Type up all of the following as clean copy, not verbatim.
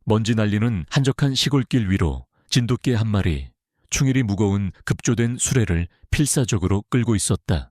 먼지 날리는 한적한 시골길 위로 진돗개 한 마리, 충일이 무거운 급조된 수레를 필사적으로 끌고 있었다.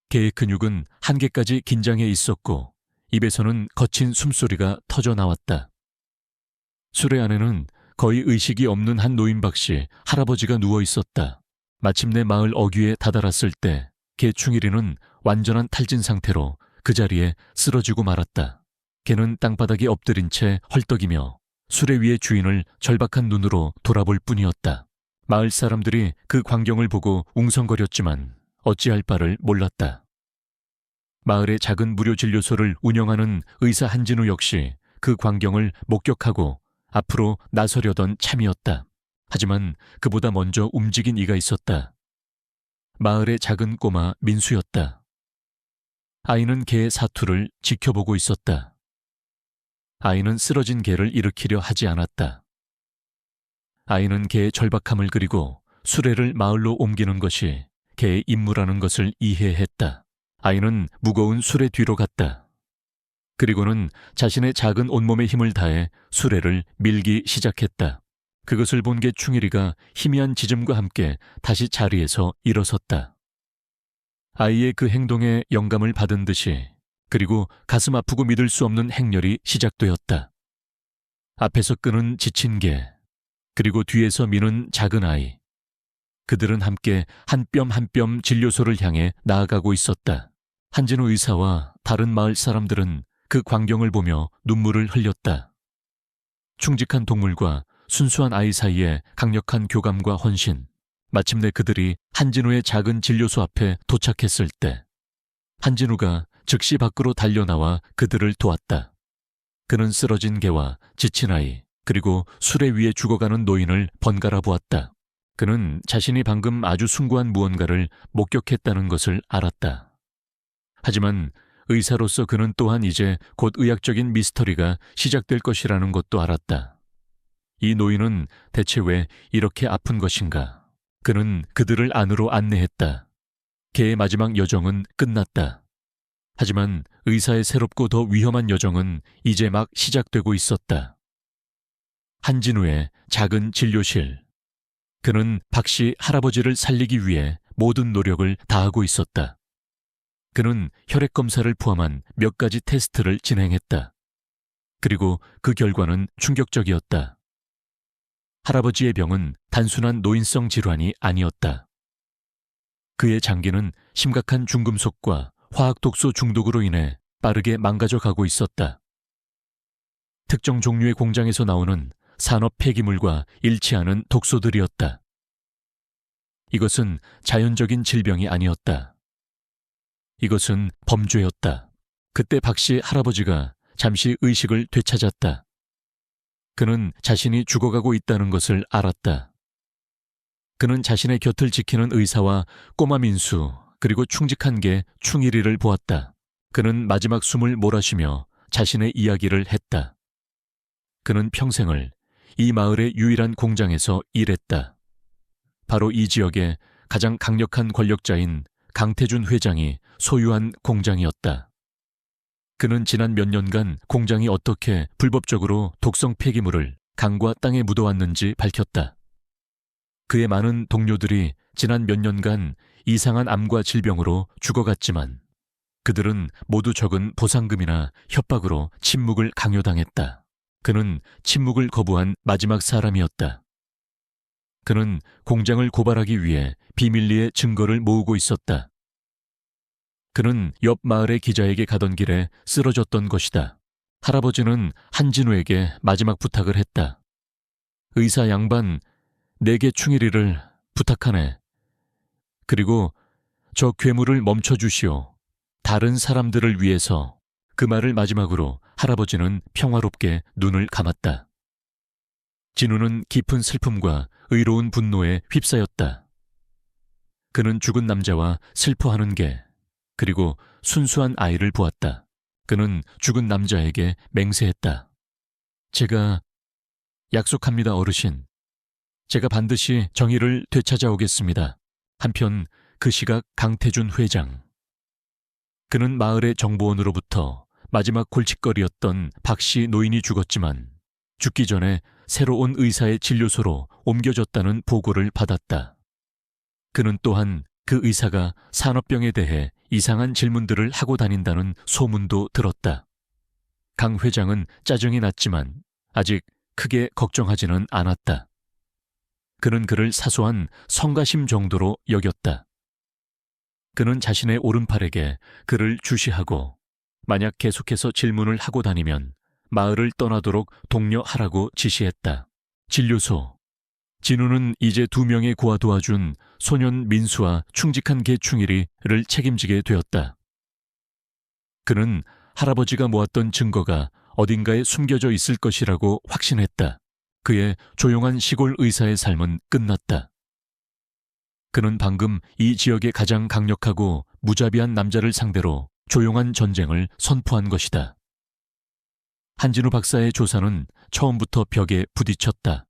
개의 근육은 한계까지 긴장해 있었고 입에서는 거친 숨소리가 터져 나왔다. 수레 안에는 거의 의식이 없는 한 노인박씨 할아버지가 누워 있었다. 마침내 마을 어귀에 다다랐을 때 개 충일이는 완전한 탈진 상태로 그 자리에 쓰러지고 말았다. 개는 땅바닥에 엎드린 채 헐떡이며 수레 위의 주인을 절박한 눈으로 돌아볼 뿐이었다. 마을 사람들이 그 광경을 보고 웅성거렸지만 어찌할 바를 몰랐다. 마을의 작은 무료 진료소를 운영하는 의사 한진우 역시 그 광경을 목격하고 앞으로 나서려던 참이었다. 하지만 그보다 먼저 움직인 이가 있었다. 마을의 작은 꼬마 민수였다. 아이는 개의 사투를 지켜보고 있었다. 아이는 쓰러진 개를 일으키려 하지 않았다. 아이는 개의 절박함을 그리고 수레를 마을로 옮기는 것이 개의 임무라는 것을 이해했다. 아이는 무거운 수레 뒤로 갔다. 그리고는 자신의 작은 온몸의 힘을 다해 수레를 밀기 시작했다. 그것을 본 개 충일이가 희미한 짖음과 함께 다시 자리에서 일어섰다. 아이의 그 행동에 영감을 받은 듯이 그리고 가슴 아프고 믿을 수 없는 행렬이 시작되었다. 앞에서 끄는 지친 개, 그리고 뒤에서 미는 작은 아이. 그들은 함께 한 뼘 한 뼘 진료소를 향해 나아가고 있었다. 한진우 의사와 다른 마을 사람들은 그 광경을 보며 눈물을 흘렸다. 충직한 동물과 순수한 아이 사이에 강력한 교감과 헌신. 마침내 그들이 한진우의 작은 진료소 앞에 도착했을 때 한진우가 즉시 밖으로 달려나와 그들을 도왔다. 그는 쓰러진 개와 지친 아이, 그리고 수레 위에 죽어가는 노인을 번갈아 보았다. 그는 자신이 방금 아주 숭고한 무언가를 목격했다는 것을 알았다. 하지만 의사로서 그는 또한 이제 곧 의학적인 미스터리가 시작될 것이라는 것도 알았다. 이 노인은 대체 왜 이렇게 아픈 것인가? 그는 그들을 안으로 안내했다. 개의 마지막 여정은 끝났다. 하지만 의사의 새롭고 더 위험한 여정은 이제 막 시작되고 있었다. 한진우의 작은 진료실. 그는 박씨 할아버지를 살리기 위해 모든 노력을 다하고 있었다. 그는 혈액 검사를 포함한 몇 가지 테스트를 진행했다. 그리고 그 결과는 충격적이었다. 할아버지의 병은 단순한 노인성 질환이 아니었다. 그의 장기는 심각한 중금속과 화학독소 중독으로 인해 빠르게 망가져 가고 있었다. 특정 종류의 공장에서 나오는 산업 폐기물과 일치하는 독소들이었다. 이것은 자연적인 질병이 아니었다. 이것은 범죄였다. 그때 박씨 할아버지가 잠시 의식을 되찾았다. 그는 자신이 죽어가고 있다는 것을 알았다. 그는 자신의 곁을 지키는 의사와 꼬마 민수, 그리고 충직한 개 충일이를 보았다. 그는 마지막 숨을 몰아쉬며 자신의 이야기를 했다. 그는 평생을 이 마을의 유일한 공장에서 일했다. 바로 이 지역의 가장 강력한 권력자인 강태준 회장이 소유한 공장이었다. 그는 지난 몇 년간 공장이 어떻게 불법적으로 독성 폐기물을 강과 땅에 묻어왔는지 밝혔다. 그의 많은 동료들이 지난 몇 년간 이상한 암과 질병으로 죽어갔지만 그들은 모두 적은 보상금이나 협박으로 침묵을 강요당했다. 그는 침묵을 거부한 마지막 사람이었다. 그는 공장을 고발하기 위해 비밀리에 증거를 모으고 있었다. 그는 옆 마을의 기자에게 가던 길에 쓰러졌던 것이다. 할아버지는 한진우에게 마지막 부탁을 했다. 의사 양반, 내게 충일이를 부탁하네. 그리고 저 괴물을 멈춰주시오. 다른 사람들을 위해서. 그 말을 마지막으로 할아버지는 평화롭게 눈을 감았다. 진우는 깊은 슬픔과 의로운 분노에 휩싸였다. 그는 죽은 남자와 슬퍼하는 개, 그리고 순수한 아이를 보았다. 그는 죽은 남자에게 맹세했다. 제가 약속합니다, 어르신. 제가 반드시 정의를 되찾아오겠습니다. 한편 그 시각 강태준 회장. 그는 마을의 정보원으로부터 마지막 골칫거리였던 박씨 노인이 죽었지만 죽기 전에 새로운 의사의 진료소로 옮겨졌다는 보고를 받았다. 그는 또한 그 의사가 산업병에 대해 이상한 질문들을 하고 다닌다는 소문도 들었다. 강 회장은 짜증이 났지만 아직 크게 걱정하지는 않았다. 그는 그를 사소한 성가심 정도로 여겼다. 그는 자신의 오른팔에게 그를 주시하고 만약 계속해서 질문을 하고 다니면 마을을 떠나도록 독려하라고 지시했다. 진료소. 진우는 이제 2명의 고아 도와준 소년 민수와 충직한 개 충일이를 책임지게 되었다. 그는 할아버지가 모았던 증거가 어딘가에 숨겨져 있을 것이라고 확신했다. 그의 조용한 시골 의사의 삶은 끝났다. 그는 방금 이 지역의 가장 강력하고 무자비한 남자를 상대로 조용한 전쟁을 선포한 것이다. 한진우 박사의 조사는 처음부터 벽에 부딪혔다.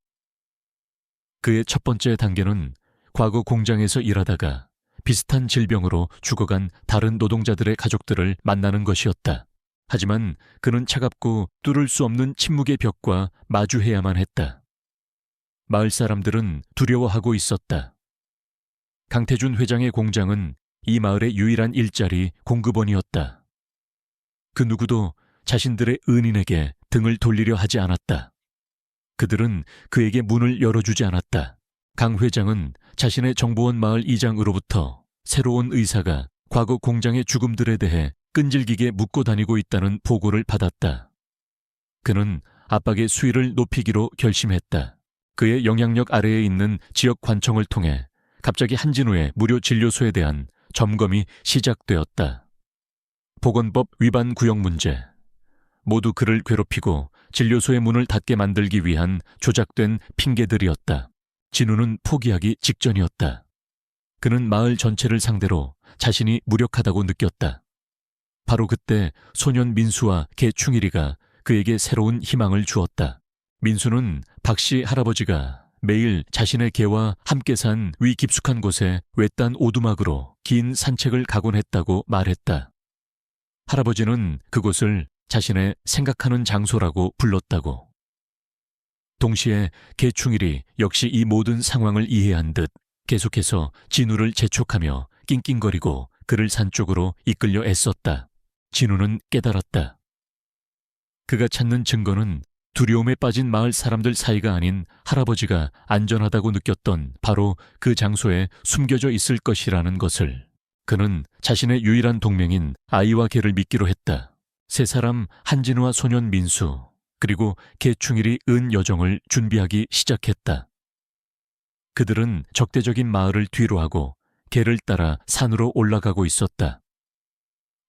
그의 첫 번째 단계는 과거 공장에서 일하다가 비슷한 질병으로 죽어간 다른 노동자들의 가족들을 만나는 것이었다. 하지만 그는 차갑고 뚫을 수 없는 침묵의 벽과 마주해야만 했다. 마을 사람들은 두려워하고 있었다. 강태준 회장의 공장은 이 마을의 유일한 일자리 공급원이었다. 그 누구도 자신들의 은인에게 등을 돌리려 하지 않았다. 그들은 그에게 문을 열어주지 않았다. 강 회장은 자신의 정보원 마을 이장으로부터 새로운 의사가 과거 공장의 죽음들에 대해 끈질기게 묻고 다니고 있다는 보고를 받았다. 그는 압박의 수위를 높이기로 결심했다. 그의 영향력 아래에 있는 지역 관청을 통해 갑자기 한진우의 무료 진료소에 대한 점검이 시작되었다. 보건법 위반 구역 문제. 모두 그를 괴롭히고 진료소의 문을 닫게 만들기 위한 조작된 핑계들이었다. 진우는 포기하기 직전이었다. 그는 마을 전체를 상대로 자신이 무력하다고 느꼈다. 바로 그때 소년 민수와 개 충일이가 그에게 새로운 희망을 주었다. 민수는 박씨 할아버지가 매일 자신의 개와 함께 산 위 깊숙한 곳에 외딴 오두막으로 긴 산책을 가곤 했다고 말했다. 할아버지는 그곳을 자신의 생각하는 장소라고 불렀다고. 동시에 개충일이 역시 이 모든 상황을 이해한 듯 계속해서 진우를 재촉하며 낑낑거리고 그를 산 쪽으로 이끌려 애썼다. 진우는 깨달았다. 그가 찾는 증거는 두려움에 빠진 마을 사람들 사이가 아닌 할아버지가 안전하다고 느꼈던 바로 그 장소에 숨겨져 있을 것이라는 것을. 그는 자신의 유일한 동맹인 아이와 개를 믿기로 했다. 세 사람 한진우와 소년 민수 그리고 개충일이 은 여정을 준비하기 시작했다. 그들은 적대적인 마을을 뒤로하고 개를 따라 산으로 올라가고 있었다.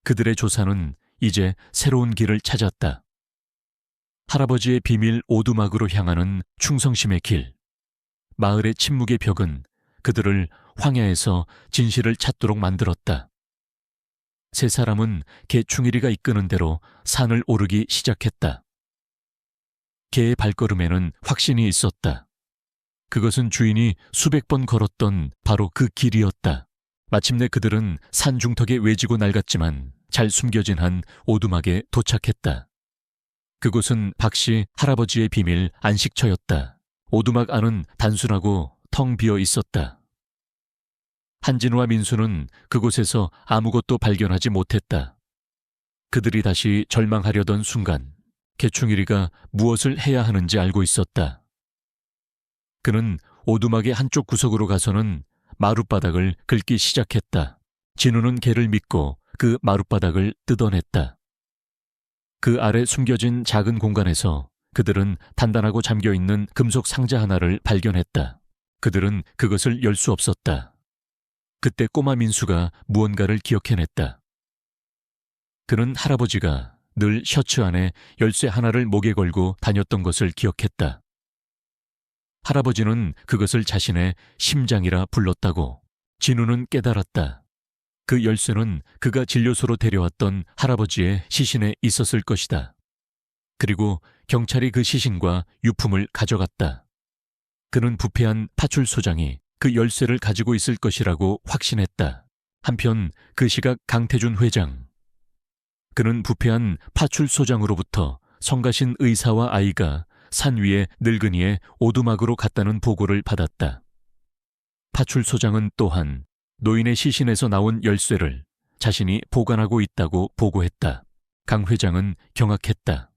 그들의 조사는 이제 새로운 길을 찾았다. 할아버지의 비밀 오두막으로 향하는 충성심의 길. 마을의 침묵의 벽은 그들을 황야에서 진실을 찾도록 만들었다. 세 사람은 개충일이가 이끄는 대로 산을 오르기 시작했다. 개의 발걸음에는 확신이 있었다. 그것은 주인이 수백 번 걸었던 바로 그 길이었다. 마침내 그들은 산 중턱에 외지고 낡았지만 잘 숨겨진 한 오두막에 도착했다. 그곳은 박씨 할아버지의 비밀 안식처였다. 오두막 안은 단순하고 텅 비어 있었다. 한진우와 민수는 그곳에서 아무것도 발견하지 못했다. 그들이 다시 절망하려던 순간 개충일이가 무엇을 해야 하는지 알고 있었다. 그는 오두막의 한쪽 구석으로 가서는 마룻바닥을 긁기 시작했다. 진우는 개를 믿고 그 마룻바닥을 뜯어냈다. 그 아래 숨겨진 작은 공간에서 그들은 단단하고 잠겨있는 금속 상자 하나를 발견했다. 그들은 그것을 열 수 없었다. 그때 꼬마 민수가 무언가를 기억해냈다. 그는 할아버지가 늘 셔츠 안에 열쇠 하나를 목에 걸고 다녔던 것을 기억했다. 할아버지는 그것을 자신의 심장이라 불렀다고. 진우는 깨달았다. 그 열쇠는 그가 진료소로 데려왔던 할아버지의 시신에 있었을 것이다. 그리고 경찰이 그 시신과 유품을 가져갔다. 그는 부패한 파출소장이 그 열쇠를 가지고 있을 것이라고 확신했다. 한편 그 시각 강태준 회장. 그는 부패한 파출소장으로부터 성가신 의사와 아이가 산 위의 늙은이의 오두막으로 갔다는 보고를 받았다. 파출소장은 또한 노인의 시신에서 나온 열쇠를 자신이 보관하고 있다고 보고했다. 강 회장은 경악했다.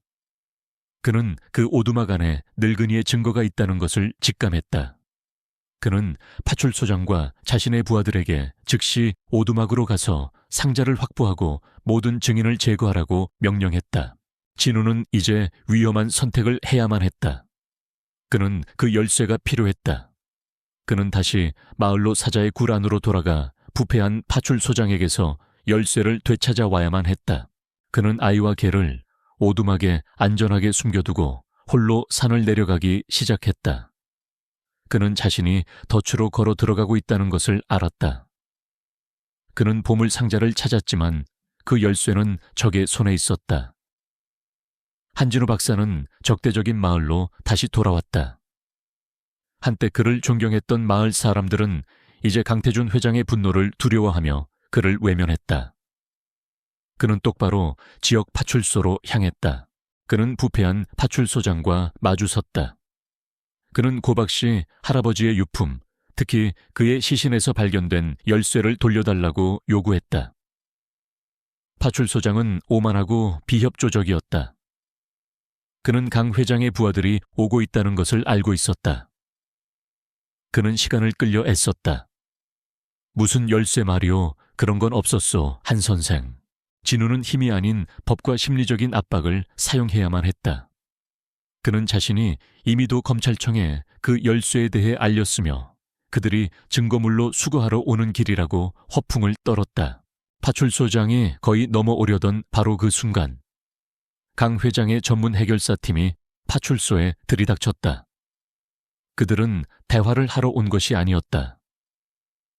그는 그 오두막 안에 늙은이의 증거가 있다는 것을 직감했다. 그는 파출소장과 자신의 부하들에게 즉시 오두막으로 가서 상자를 확보하고 모든 증인을 제거하라고 명령했다. 진우는 이제 위험한 선택을 해야만 했다. 그는 그 열쇠가 필요했다. 그는 다시 마을로 사자의 굴 안으로 돌아가 부패한 파출소장에게서 열쇠를 되찾아 와야만 했다. 그는 아이와 개를 오두막에 안전하게 숨겨두고 홀로 산을 내려가기 시작했다. 그는 자신이 덫으로 걸어 들어가고 있다는 것을 알았다. 그는 보물 상자를 찾았지만 그 열쇠는 적의 손에 있었다. 한진우 박사는 적대적인 마을로 다시 돌아왔다. 한때 그를 존경했던 마을 사람들은 이제 강태준 회장의 분노를 두려워하며 그를 외면했다. 그는 똑바로 지역 파출소로 향했다. 그는 부패한 파출소장과 마주섰다. 그는 고박씨 할아버지의 유품, 특히 그의 시신에서 발견된 열쇠를 돌려달라고 요구했다. 파출소장은 오만하고 비협조적이었다. 그는 강 회장의 부하들이 오고 있다는 것을 알고 있었다. 그는 시간을 끌려 애썼다. 무슨 열쇠 말이오, 그런 건 없었소, 한 선생. 진우는 힘이 아닌 법과 심리적인 압박을 사용해야만 했다. 그는 자신이 이미도 검찰청에 그 열쇠에 대해 알렸으며 그들이 증거물로 수거하러 오는 길이라고 허풍을 떨었다. 파출소장이 거의 넘어오려던 바로 그 순간 강 회장의 전문 해결사팀이 파출소에 들이닥쳤다. 그들은 대화를 하러 온 것이 아니었다.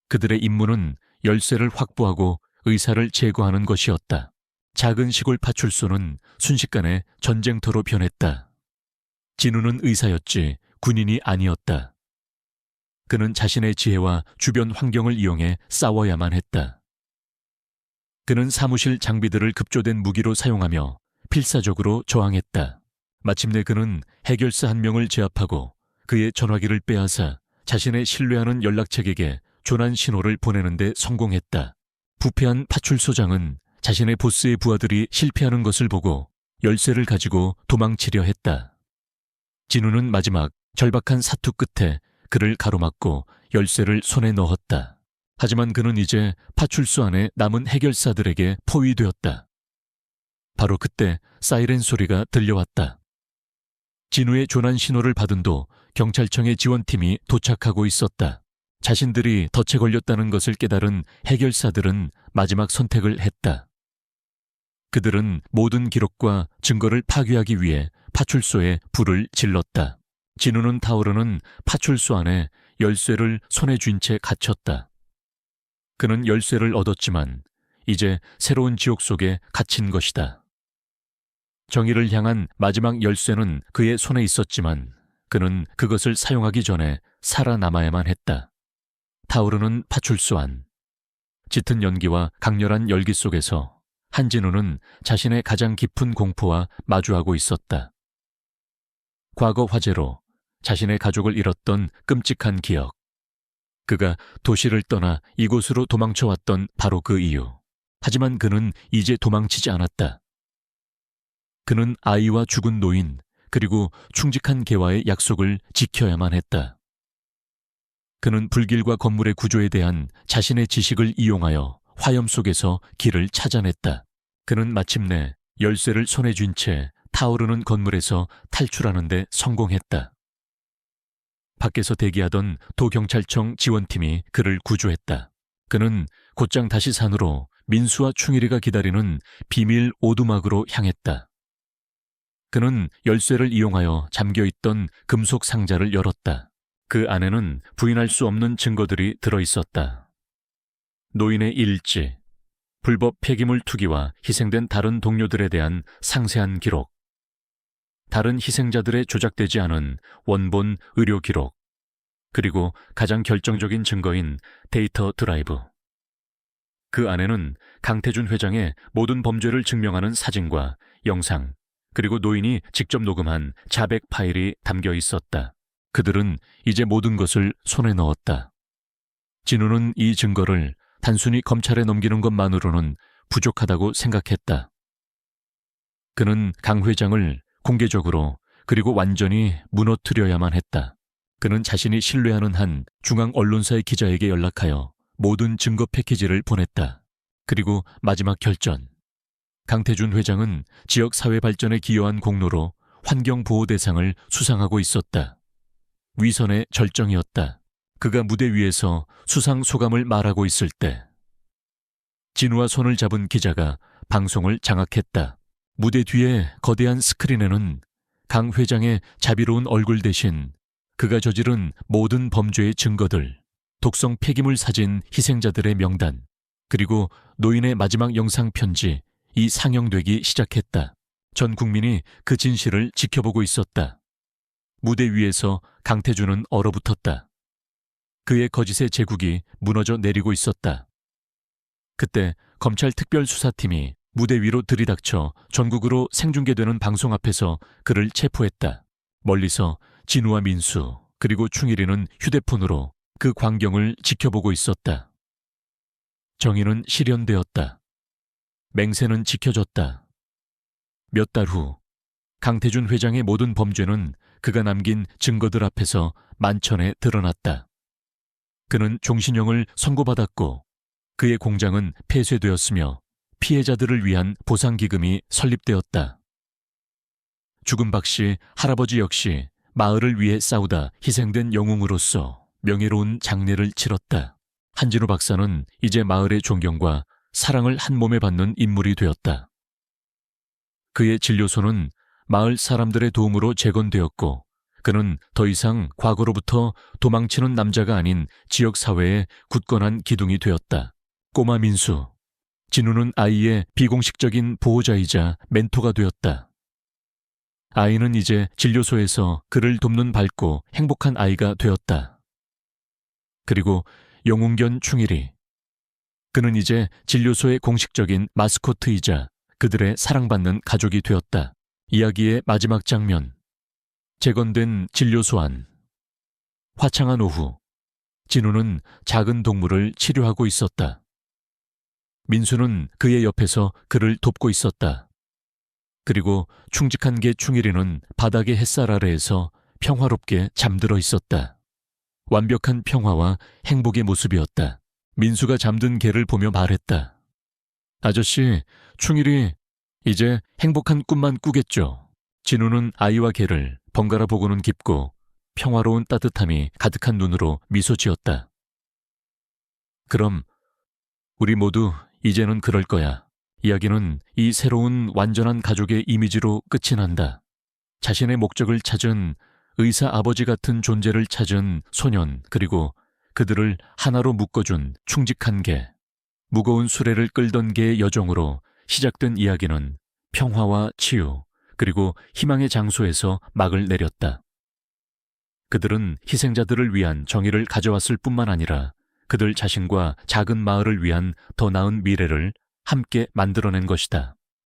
그들의 임무는 열쇠를 확보하고 의사를 제거하는 것이었다. 작은 시골 파출소는 순식간에 전쟁터로 변했다. 진우는 의사였지 군인이 아니었다. 그는 자신의 지혜와 주변 환경을 이용해 싸워야만 했다. 그는 사무실 장비들을 급조된 무기로 사용하며 필사적으로 저항했다. 마침내 그는 해결사 한 명을 제압하고 그의 전화기를 빼앗아 자신의 신뢰하는 연락책에게 조난 신호를 보내는 데 성공했다. 부패한 파출소장은 자신의 보스의 부하들이 실패하는 것을 보고 열쇠를 가지고 도망치려 했다. 진우는 마지막 절박한 사투 끝에 그를 가로막고 열쇠를 손에 넣었다. 하지만 그는 이제 파출소 안에 남은 해결사들에게 포위되었다. 바로 그때 사이렌 소리가 들려왔다. 진우의 조난 신호를 받은 도 경찰청의 지원팀이 도착하고 있었다. 자신들이 덫에 걸렸다는 것을 깨달은 해결사들은 마지막 선택을 했다. 그들은 모든 기록과 증거를 파괴하기 위해 파출소에 불을 질렀다. 진우는 타오르는 파출소 안에 열쇠를 손에 쥔 채 갇혔다. 그는 열쇠를 얻었지만 이제 새로운 지옥 속에 갇힌 것이다. 정의를 향한 마지막 열쇠는 그의 손에 있었지만 그는 그것을 사용하기 전에 살아남아야만 했다. 타오르는 파출소 안. 짙은 연기와 강렬한 열기 속에서 한진우는 자신의 가장 깊은 공포와 마주하고 있었다. 과거 화재로 자신의 가족을 잃었던 끔찍한 기억. 그가 도시를 떠나 이곳으로 도망쳐왔던 바로 그 이유. 하지만 그는 이제 도망치지 않았다. 그는 아이와 죽은 노인, 그리고 충직한 개와의 약속을 지켜야만 했다. 그는 불길과 건물의 구조에 대한 자신의 지식을 이용하여 화염 속에서 길을 찾아냈다. 그는 마침내 열쇠를 손에 쥔 채 타오르는 건물에서 탈출하는 데 성공했다. 밖에서 대기하던 도경찰청 지원팀이 그를 구조했다. 그는 곧장 다시 산으로 민수와 충일이가 기다리는 비밀 오두막으로 향했다. 그는 열쇠를 이용하여 잠겨있던 금속 상자를 열었다. 그 안에는 부인할 수 없는 증거들이 들어있었다. 노인의 일지, 불법 폐기물 투기와 희생된 다른 동료들에 대한 상세한 기록, 다른 희생자들의 조작되지 않은 원본 의료 기록, 그리고 가장 결정적인 증거인 데이터 드라이브. 그 안에는 강태준 회장의 모든 범죄를 증명하는 사진과 영상, 그리고 노인이 직접 녹음한 자백 파일이 담겨 있었다. 그들은 이제 모든 것을 손에 넣었다. 진우는 이 증거를 단순히 검찰에 넘기는 것만으로는 부족하다고 생각했다. 그는 강 회장을 공개적으로 그리고 완전히 무너뜨려야만 했다. 그는 자신이 신뢰하는 한 중앙 언론사의 기자에게 연락하여 모든 증거 패키지를 보냈다. 그리고 마지막 결전. 강태준 회장은 지역 사회 발전에 기여한 공로로 환경보호 대상을 수상하고 있었다. 위선의 절정이었다. 그가 무대 위에서 수상 소감을 말하고 있을 때 진우와 손을 잡은 기자가 방송을 장악했다. 무대 뒤에 거대한 스크린에는 강 회장의 자비로운 얼굴 대신 그가 저지른 모든 범죄의 증거들, 독성 폐기물 사진 희생자들의 명단, 그리고 노인의 마지막 영상 편지, 이 상영되기 시작했다. 전 국민이 그 진실을 지켜보고 있었다. 무대 위에서 강태준은 얼어붙었다. 그의 거짓의 제국이 무너져 내리고 있었다. 그때 검찰 특별수사팀이 무대 위로 들이닥쳐 전국으로 생중계되는 방송 앞에서 그를 체포했다. 멀리서 진우와 민수 그리고 충일이는 휴대폰으로 그 광경을 지켜보고 있었다. 정의는 실현되었다. 맹세는 지켜졌다. 몇 달 후 강태준 회장의 모든 범죄는 그가 남긴 증거들 앞에서 만천에 드러났다. 그는 종신형을 선고받았고 그의 공장은 폐쇄되었으며 피해자들을 위한 보상기금이 설립되었다. 죽은 박씨 할아버지 역시 마을을 위해 싸우다 희생된 영웅으로서 명예로운 장례를 치렀다. 한진우 박사는 이제 마을의 존경과 사랑을 한 몸에 받는 인물이 되었다. 그의 진료소는 마을 사람들의 도움으로 재건되었고 그는 더 이상 과거로부터 도망치는 남자가 아닌 지역사회의 굳건한 기둥이 되었다. 꼬마 민수, 진우는 아이의 비공식적인 보호자이자 멘토가 되었다. 아이는 이제 진료소에서 그를 돕는 밝고 행복한 아이가 되었다. 그리고 영웅견 충일이, 그는 이제 진료소의 공식적인 마스코트이자 그들의 사랑받는 가족이 되었다. 이야기의 마지막 장면. 재건된 진료소 안. 화창한 오후, 진우는 작은 동물을 치료하고 있었다. 민수는 그의 옆에서 그를 돕고 있었다. 그리고 충직한 개 충일이는 바닥의 햇살 아래에서 평화롭게 잠들어 있었다. 완벽한 평화와 행복의 모습이었다. 민수가 잠든 개를 보며 말했다. 아저씨, 충일이 이제 행복한 꿈만 꾸겠죠. 진우는 아이와 개를 번갈아 보고는 깊고 평화로운 따뜻함이 가득한 눈으로 미소 지었다. 그럼 우리 모두 이제는 그럴 거야. 이야기는 이 새로운 완전한 가족의 이미지로 끝이 난다. 자신의 목적을 찾은 의사 아버지 같은 존재를 찾은 소년, 그리고 그들을 하나로 묶어준 충직한 개, 무거운 수레를 끌던 개의 여정으로 시작된 이야기는 평화와 치유, 그리고 희망의 장소에서 막을 내렸다. 그들은 희생자들을 위한 정의를 가져왔을 뿐만 아니라 그들 자신과 작은 마을을 위한 더 나은 미래를 함께 만들어낸 것이다.